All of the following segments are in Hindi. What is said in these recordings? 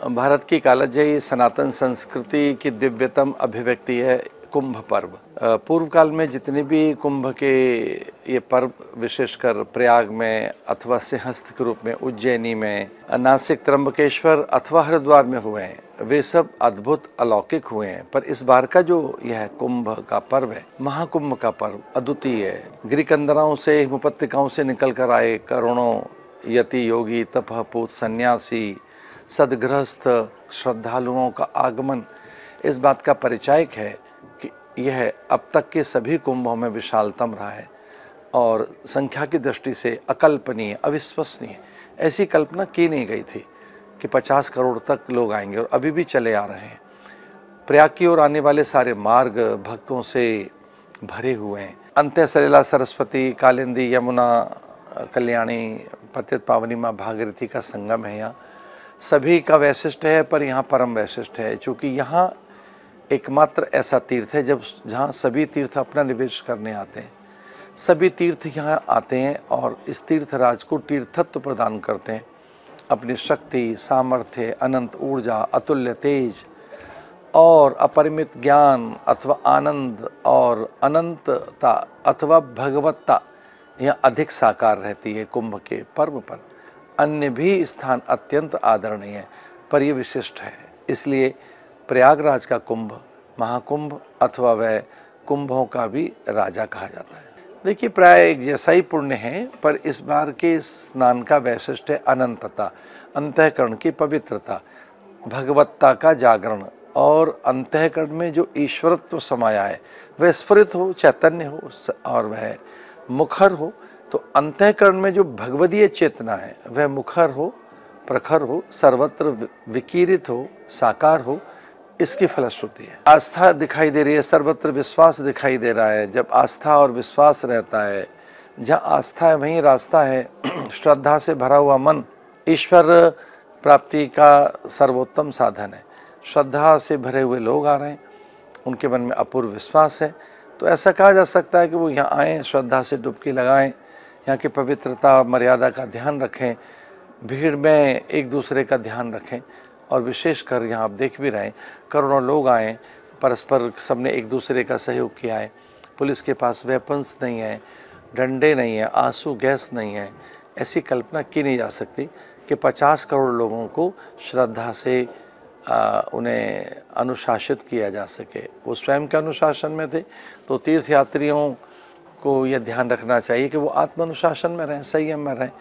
भारत की कालजयी सनातन संस्कृति की दिव्यतम अभिव्यक्ति है कुंभ पर्व। पूर्व काल में जितने भी कुंभ के ये पर्व विशेषकर प्रयाग में अथवा सिंहस्थ के रूप में उज्जैनी में, नासिक त्र्यंबकेश्वर अथवा हरिद्वार में हुए हैं, वे सब अद्भुत अलौकिक हुए हैं। पर इस बार का जो यह कुंभ का पर्व है, महाकुंभ का पर्व, अद्वितीय है। गिरिकंदराओं से, हिमपत्तिकाओं से निकल कर आए करोड़ों यति, योगी, तपहपूत, सन्यासी, सदगृहस्थ श्रद्धालुओं का आगमन इस बात का परिचायक है कि यह अब तक के सभी कुंभों में विशालतम रहा है और संख्या की दृष्टि से अकल्पनीय, अविश्वसनीय। ऐसी कल्पना की नहीं गई थी कि 50 करोड़ तक लोग आएंगे और अभी भी चले आ रहे हैं। प्रयाग की ओर आने वाले सारे मार्ग भक्तों से भरे हुए हैं। अंत्य सलिला, सरस्वती, कालिंदी, यमुना, कल्याणी, पतित पावनी माँ भागीरथी का संगम है। यहाँ सभी का वैशिष्ट है, पर यहाँ परम वैशिष्ट है, क्योंकि यहाँ एकमात्र ऐसा तीर्थ है जहाँ सभी तीर्थ अपना निवेश करने आते हैं। सभी तीर्थ यहाँ आते हैं और इस तीर्थराज को तीर्थत्व प्रदान करते हैं। अपनी शक्ति, सामर्थ्य, अनंत ऊर्जा, अतुल्य तेज और अपरिमित ज्ञान अथवा आनंद और अनंतता अथवा भगवत्ता यहाँ अधिक साकार रहती है कुंभ के पर्व पर। अन्य भी स्थान अत्यंत आदरणीय है, पर ये विशिष्ट है। इसलिए प्रयागराज का कुंभ महाकुंभ अथवा वह कुंभों का भी राजा कहा जाता है। देखिए, प्राय एक जैसा ही पुण्य है, पर इस बार के स्नान का वैशिष्ट है अनंतता, अंतःकरण की पवित्रता, भगवत्ता का जागरण और अंतःकरण में जो ईश्वरत्व समाया है वह स्फुरित हो, चैतन्य हो और वह मुखर हो। तो अंतःकरण में जो भगवदीय चेतना है वह मुखर हो, प्रखर हो, सर्वत्र विकीरित हो, साकार हो, इसकी फलश्रुति है। आस्था दिखाई दे रही है, सर्वत्र विश्वास दिखाई दे रहा है। जब आस्था और विश्वास रहता है, जहाँ आस्था है वहीं रास्ता है। श्रद्धा से भरा हुआ मन ईश्वर प्राप्ति का सर्वोत्तम साधन है। श्रद्धा से भरे हुए लोग आ रहे हैं, उनके मन में अपूर्व विश्वास है, तो ऐसा कहा जा सकता है कि वो यहाँ आएँ, श्रद्धा से डुबकी लगाएं, यहाँ की पवित्रता मर्यादा का ध्यान रखें, भीड़ में एक दूसरे का ध्यान रखें। और विशेषकर यहाँ आप देख भी रहे हैं, करोड़ों लोग आए, परस्पर सबने एक दूसरे का सहयोग किया है। पुलिस के पास वेपन्स नहीं है, डंडे नहीं है, आंसू गैस नहीं है। ऐसी कल्पना की नहीं जा सकती कि 50 करोड़ लोगों को श्रद्धा से उन्हें अनुशासित किया जा सके। वो स्वयं के अनुशासन में थे, तो तीर्थयात्रियों को यह ध्यान रखना चाहिए कि वो आत्म अनुशासन में रहें, संयम में रहें।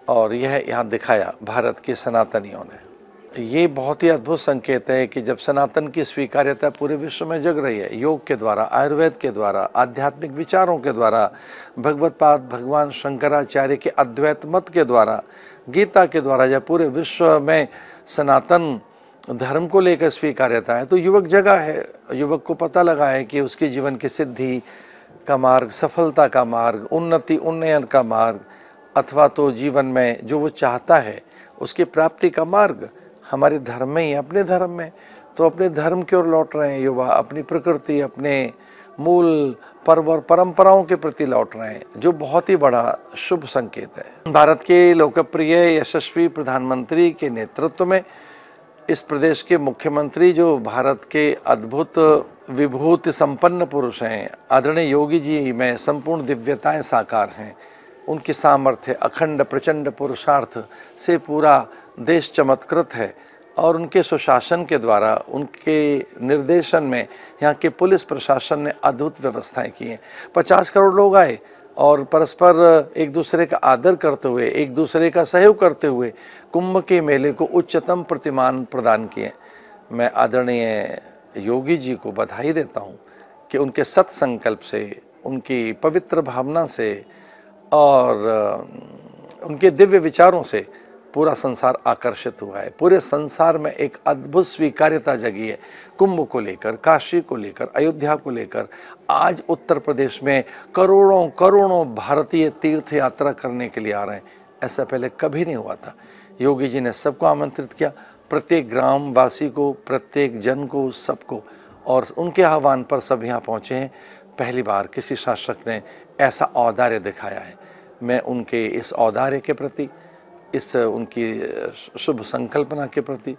और यह यहाँ दिखाया भारत के सनातनियों ने। ये बहुत ही अद्भुत संकेत है कि जब सनातन की स्वीकार्यता पूरे विश्व में जग रही है, योग के द्वारा, आयुर्वेद के द्वारा, आध्यात्मिक विचारों के द्वारा, भगवत्पाद भगवान शंकराचार्य के अद्वैत मत के द्वारा, गीता के द्वारा, जब पूरे विश्व में सनातन धर्म को लेकर स्वीकार्यता है, तो युवक जगह है। युवक को पता लगा है कि उसके जीवन की सिद्धि का मार्ग, सफलता का मार्ग, उन्नति उन्नयन का मार्ग, अथवा तो जीवन में जो वो चाहता है उसकी प्राप्ति का मार्ग हमारे धर्म में ही, अपने धर्म में। तो अपने धर्म की ओर लौट रहे हैं युवा, अपनी प्रकृति, अपने मूल पर्व और परंपराओं के प्रति लौट रहे हैं, जो बहुत ही बड़ा शुभ संकेत है। भारत के लोकप्रिय यशस्वी प्रधानमंत्री के नेतृत्व में इस प्रदेश के मुख्यमंत्री, जो भारत के अद्भुत विभूति संपन्न पुरुष हैं, आदरणीय योगी जी में संपूर्ण दिव्यताएं साकार हैं। उनकी सामर्थ्य, अखंड प्रचंड पुरुषार्थ से पूरा देश चमत्कृत है और उनके सुशासन के द्वारा, उनके निर्देशन में यहाँ के पुलिस प्रशासन ने अद्भुत व्यवस्थाएं की हैं। 50 करोड़ लोग आए और परस्पर एक दूसरे का आदर करते हुए, एक दूसरे का सहयोग करते हुए कुंभ के मेले को उच्चतम प्रतिमान प्रदान किए। मैं आदरणीय योगी जी को बधाई देता हूँ कि उनके सत संकल्प से, उनकी पवित्र भावना से और उनके दिव्य विचारों से पूरा संसार आकर्षित हुआ है। पूरे संसार में एक अद्भुत स्वीकार्यता जगी है कुंभ को लेकर, काशी को लेकर, अयोध्या को लेकर। आज उत्तर प्रदेश में करोड़ों करोड़ों भारतीय तीर्थ यात्रा करने के लिए आ रहे हैं। ऐसा पहले कभी नहीं हुआ था। योगी जी ने सबको आमंत्रित किया, प्रत्येक ग्रामवासी को, प्रत्येक जन को, सबको, और उनके आह्वान पर सब यहाँ पहुँचे हैं। पहली बार किसी शासक ने ऐसा औदार्य दिखाया है। मैं उनके इस औदार्य के प्रति, इस उनकी शुभ संकल्पना के प्रति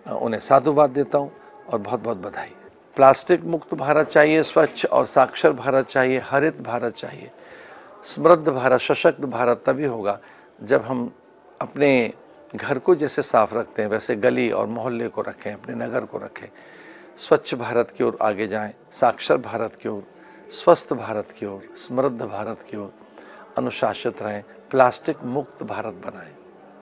उन्हें साधुवाद देता हूँ और बहुत बहुत बधाई। प्लास्टिक मुक्त भारत चाहिए, स्वच्छ और साक्षर भारत चाहिए, हरित भारत चाहिए, समृद्ध भारत, सशक्त भारत तभी होगा जब हम अपने घर को जैसे साफ रखते हैं वैसे गली और मोहल्ले को रखें, अपने नगर को रखें, स्वच्छ भारत की ओर आगे जाएं, साक्षर भारत की ओर, स्वस्थ भारत की ओर, समृद्ध भारत की ओर अनुशासित रहें, प्लास्टिक मुक्त भारत बनाएं।